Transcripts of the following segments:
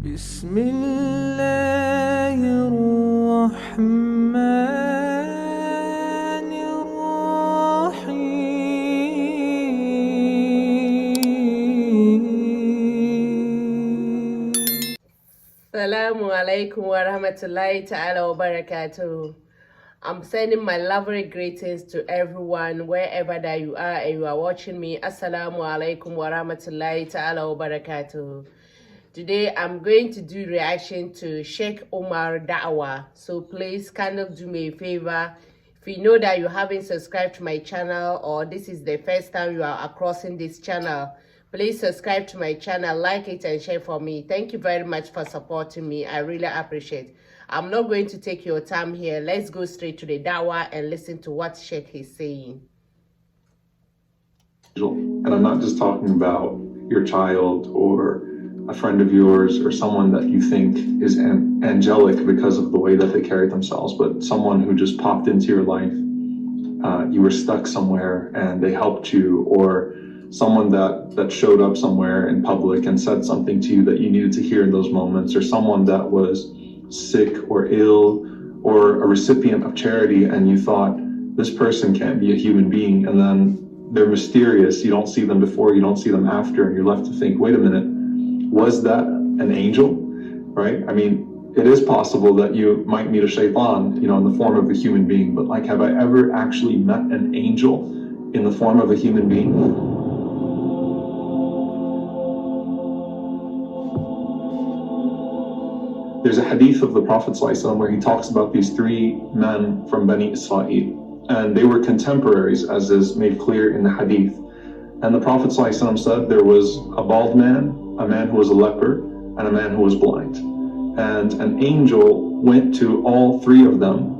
بسم الله الرحمن الرحيم. Assalamu alaikum wa rahmatullahi ta'ala wa barakatuh. I'm sending my lovely greetings to everyone wherever that you are and you are watching me. Assalamu alaikum wa rahmatullahi ta'ala wa barakatuh. Today I'm going to do reaction to Sheikh Omar Dawa'h. So please kind of do me a favor. If you know that you haven't subscribed to my channel or this is the first time you are crossing this channel, please subscribe to my channel, like it and share for me. Thank you very much for supporting me. I really appreciate it. I'm not going to take your time here. Let's go straight to the Dawah and listen to what Sheikh is saying. And I'm not just talking about your child or a friend of yours or someone that you think is angelic because of the way that they carry themselves, but someone who just popped into your life. You were stuck somewhere and they helped you, or someone that showed up somewhere in public and said something to you that you needed to hear in those moments, or someone that was sick or ill, or a recipient of charity and you thought, this person can't be a human being, and then they're mysterious, you don't see them before, you don't see them after, and you're left to think, wait a minute, was that an angel, right? I mean, it is possible that you might meet a shaitan, in the form of a human being, but like, have I ever actually met an angel in the form of a human being? There's a hadith of the Prophet ﷺ where he talks about these three men from Bani Israel, and they were contemporaries, as is made clear in the hadith. And the Prophet ﷺ said there was a bald man, a man who was a leper, and a man who was blind. And an angel went to all three of them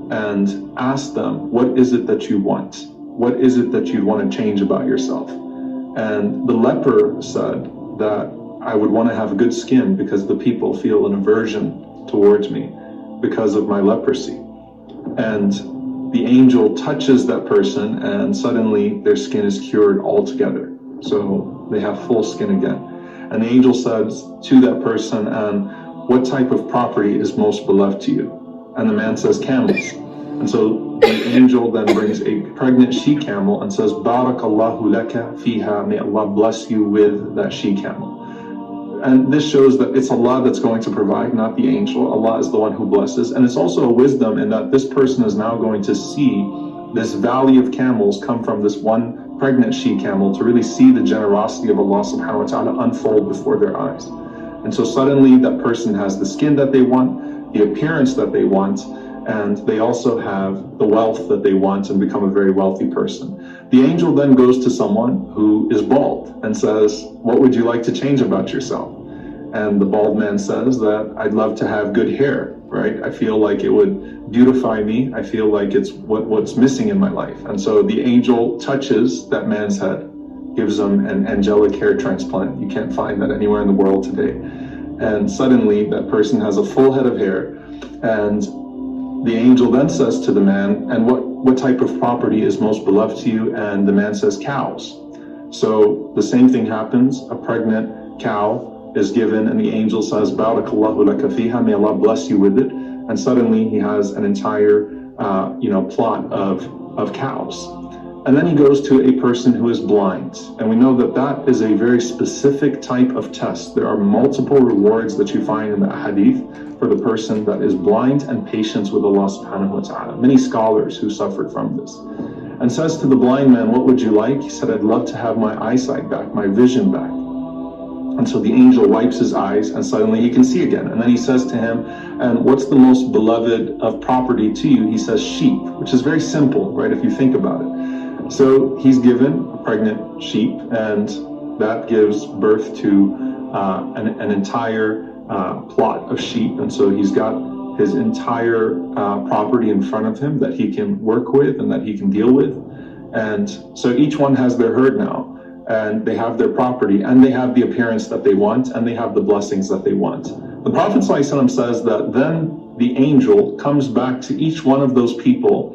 and asked them, what is it that you want? What is it that you want to change about yourself? And the leper said that I would want to have good skin because the people feel an aversion towards me because of my leprosy. And the angel touches that person and suddenly their skin is cured altogether. So they have full skin again. And the angel says to that person, and what type of property is most beloved to you? And the man says, camels. And so the angel then brings a pregnant she-camel and says, Barakallahu laka fiha, may Allah bless you with that she-camel. And this shows that it's Allah that's going to provide, not the angel. Allah is the one who blesses. And it's also a wisdom in that this person is now going to see this valley of camels come from this one pregnant she-camel to really see the generosity of Allah subhanahu wa ta'ala unfold before their eyes. And so suddenly that person has the skin that they want, the appearance that they want, and they also have the wealth that they want and become a very wealthy person. The angel then goes to someone who is bald and says, what would you like to change about yourself? And the bald man says that I'd love to have good hair, right? I feel like it would beautify me. I feel like it's what's missing in my life. And so the angel touches that man's head, gives him an angelic hair transplant. You can't find that anywhere in the world today. And suddenly that person has a full head of hair. And the angel then says to the man, and what type of property is most beloved to you? And the man says, cows. So the same thing happens. A pregnant cow is given, and the angel says, Barakallahu laka fiha, may Allah bless you with it. And suddenly he has an entire, plot of cows. And then he goes to a person who is blind. And we know that that is a very specific type of test. There are multiple rewards that you find in the hadith for the person that is blind and patience with Allah subhanahu wa ta'ala. Many scholars who suffered from this. And says to the blind man, what would you like? He said, I'd love to have my eyesight back, my vision back. And so the angel wipes his eyes and suddenly he can see again. And then he says to him, and what's the most beloved of property to you? He says sheep, which is very simple, right, if you think about it. So he's given a pregnant sheep, and that gives birth to an entire plot of sheep. And so he's got his entire property in front of him that he can work with and that he can deal with. And so each one has their herd now, and they have their property, and they have the appearance that they want, and they have the blessings that they want. The Prophet ﷺ says that then the angel comes back to each one of those people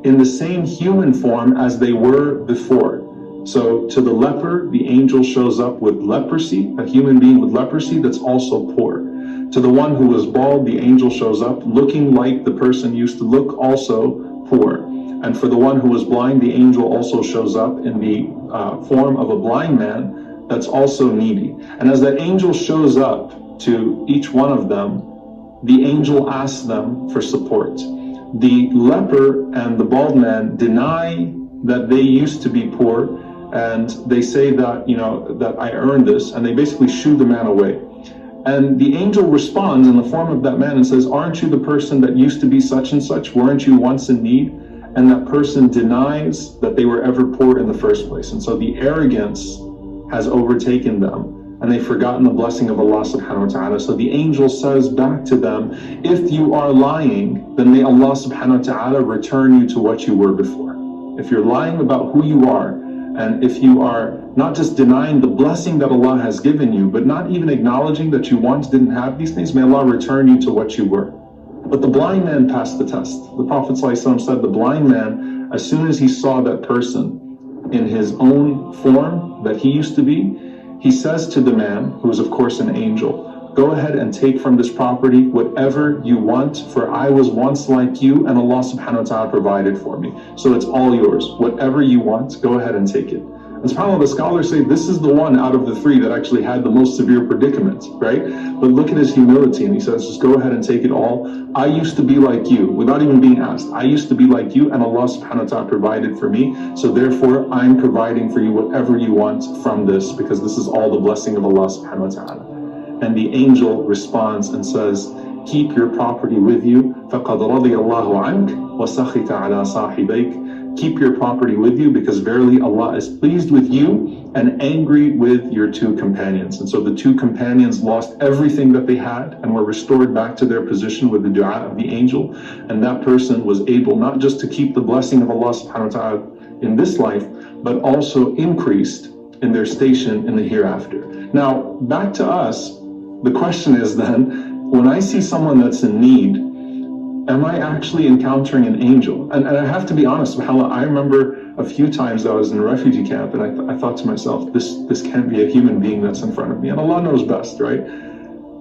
in the same human form as they were before. So to the leper, the angel shows up with leprosy, a human being with leprosy that's also poor. To the one who was bald, the angel shows up looking like the person used to look, also poor. And for the one who was blind, the angel also shows up in the form of a blind man that's also needy. And as that angel shows up to each one of them, the angel asks them for support. The leper and the bald man deny that they used to be poor, and they say that, that I earned this, and they basically shoo the man away. And the angel responds in the form of that man and says, aren't you the person that used to be such and such? Weren't you once in need? And that person denies that they were ever poor in the first place. And so the arrogance has overtaken them, and they've forgotten the blessing of Allah subhanahu wa ta'ala. So the angel says back to them, if you are lying, then may Allah subhanahu wa ta'ala return you to what you were before. If you're lying about who you are, and if you are not just denying the blessing that Allah has given you, but not even acknowledging that you once didn't have these things, may Allah return you to what you were. But the blind man passed the test. The Prophet ﷺ said the blind man, as soon as he saw that person in his own form that he used to be, he says to the man, who is of course an angel, go ahead and take from this property whatever you want, for I was once like you and Allah subhanahu wa ta'ala provided for me. So it's all yours. Whatever you want, go ahead and take it. And subhanAllah, the scholars say this is the one out of the three that actually had the most severe predicament, right? But look at his humility, and he says, just go ahead and take it all. I used to be like you, without even being asked. I used to be like you and Allah subhanahu wa ta'ala provided for me. So therefore, I'm providing for you whatever you want from this, because this is all the blessing of Allah subhanahu wa ta'ala. And the angel responds and says, keep your property with you. فَقَدْ رَضِيَ اللَّهُ عَنْكَ وَسَخِطَ عَلَى صَاحِبَيْكَ. Keep your property with you, because verily Allah is pleased with you and angry with your two companions. And so the two companions lost everything that they had and were restored back to their position with the dua of the angel. And that person was able not just to keep the blessing of Allah subhanahu wa ta'ala in this life, but also increased in their station in the hereafter. Now, back to us, the question is then, when I see someone that's in need, am I actually encountering an angel? And I have to be honest, subhanAllah, I remember a few times I was in a refugee camp, and I thought to myself, this can't be a human being that's in front of me. And Allah knows best, right?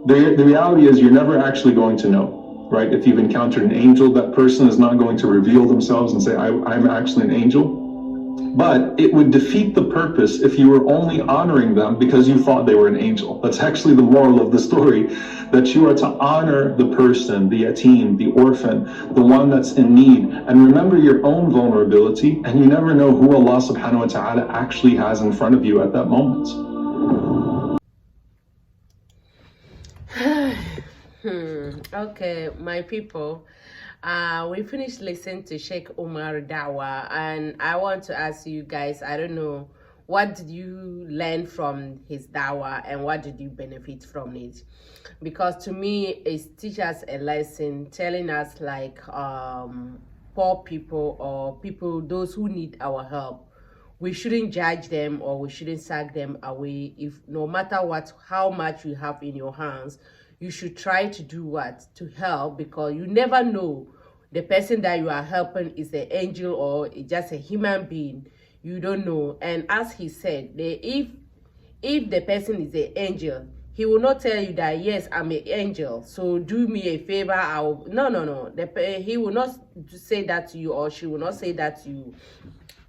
The reality is you're never actually going to know, right? If you've encountered an angel, that person is not going to reveal themselves and say, I'm actually an angel. But it would defeat the purpose if you were only honoring them because you thought they were an angel. That's actually the moral of the story, that you are to honor the person, the yatim, the orphan, the one that's in need, and remember your own vulnerability, and you never know who Allah subhanahu wa ta'ala actually has in front of you at that moment. Okay, my people, we finished listening to Sheikh Umar Dawa'h, and I want to ask you guys, I don't know, what did you learn from his dawah and what did you benefit from it? Because to me, it teaches us a lesson, telling us like poor people or people, those who need our help, we shouldn't judge them or we shouldn't sack them away. If no matter what, how much you have in your hands, you should try to do what? To help, because you never know the person that you are helping is an angel or just a human being. You don't know. And as he said, if the person is an angel, he will not tell you that, yes, I'm an angel, so do me a favor. No. He will not say that to you, or she will not say that to you.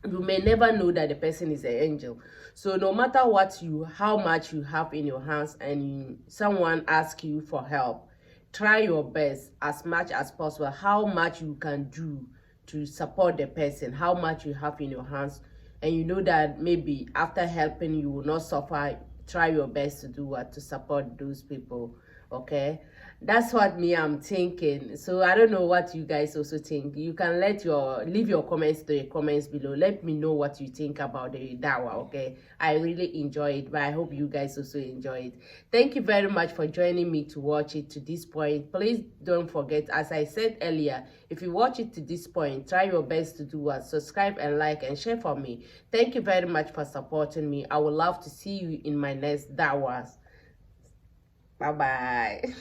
You may never know that the person is an angel. So no matter what how much you have in your hands and someone asks you for help, try your best as much as possible, how much you can do to support the person, how much you have in your hands. And you know that maybe after helping, you will not suffer. Try your best to do what? To support those people, okay? That's what I'm thinking. So I don't know what you guys also think. You can leave your comments to the comments below. Let me know what you think about the dawah, okay? I really enjoy it, but I hope you guys also enjoy it. Thank you very much for joining me to watch it to this point. Please don't forget, as I said earlier, if you watch it to this point, try your best to do what? Subscribe and like and share for me. Thank you very much for supporting me. I would love to see you in my next dawahs. Bye-bye.